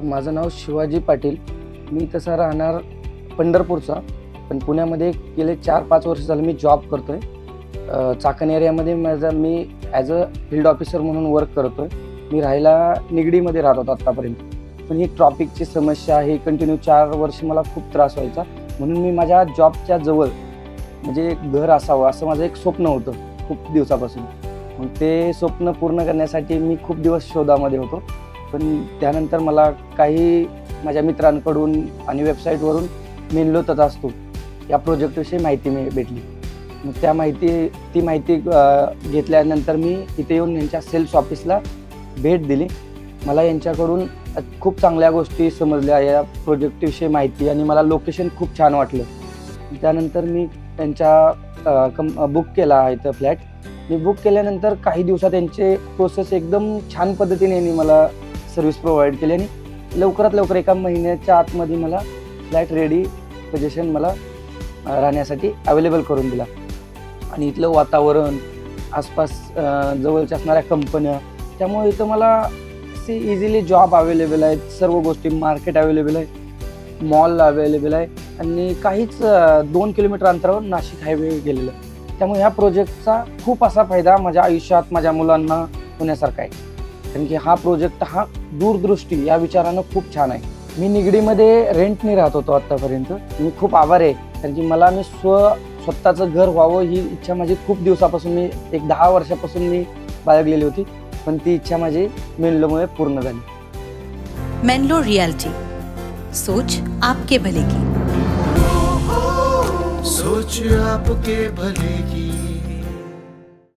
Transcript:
माझं नाव शिवाजी पाटील. मी तसा राहणार पंढरपूरचा, पण पुण्यामध्ये गेले 4-5 वर्ष झालं मी जॉब करतो आहे. चाकण एरियामध्ये मी ॲज अ फील्ड ऑफिसर म्हणून वर्क करतो आहे. मी राहायला निगडीमध्ये राहत होतो आत्तापर्यंत, पण ही ट्रॉफिकची समस्या ही कंटिन्यू 4 वर्ष मला खूप त्रास व्हायचा. म्हणून मी माझ्या जॉबच्या जवळ म्हणजे एक घर असावं असं माझं एक स्वप्न होतं खूप दिवसापासून. मग ते स्वप्न पूर्ण करण्यासाठी मी खूप दिवस शोधामध्ये होतो. पण त्यानंतर मला काही माझ्या मित्रांकडून आणि वेबसाईटवरून मेनलो तथास्तु या प्रोजेक्टविषयी माहिती भेटली. मग ती माहिती घेतल्यानंतर मी इथे येऊन यांच्या सेल्स ऑफिसला भेट दिली. मला यांच्याकडून खूप चांगल्या गोष्टी समजल्या, या प्रोजेक्टविषयी माहिती, आणि मला लोकेशन खूप छान वाटलं. त्यानंतर मी त्यांच्या बुक केला आहे तर फ्लॅट. मी बुक केल्यानंतर काही दिवसात त्यांचे प्रोसेस एकदम छान पद्धतीने यांनी मला सर्व्हिस प्रोव्हाइड केली आणि लवकरात लवकर 1 महिन्याच्या आतमध्ये मला फ्लॅट रेडी पोझिशन मला राहण्यासाठी अवेलेबल करून दिला. आणि इथलं वातावरण, आसपास जवळच्या असणाऱ्या कंपन्या, त्यामुळे इथं मला असे इझिली जॉब अवेलेबल आहेत, सर्व गोष्टी, मार्केट अवेलेबल आहे, मॉल अवेलेबल आहे, आणि काहीच 2 किलोमीटर अंतरावर नाशिक हायवे गेलेलं आहे. त्यामुळे ह्या प्रोजेक्टचा खूप असा फायदा माझ्या आयुष्यात माझ्या मुलांना होण्यासारखा आहे. कारण की हा प्रोजेक्ट हा दूरदृष्टी या विचारानं खूप छान आहे. मी निगडीमध्ये रेंटने राहत होतो आत्तापर्यंत. मी खूप आभारी आहे, कारण की मला स्वतःचं घर व्हावं ही इच्छा माझी खूप दिवसापासून, मी एक 10 वर्षापासून मी बाळगलेली होती, पण ती इच्छा माझी मेनलोमुळे पूर्ण झाली. मेनलो रियल्टी, सोच आपके भले की. सोच आपके भले की.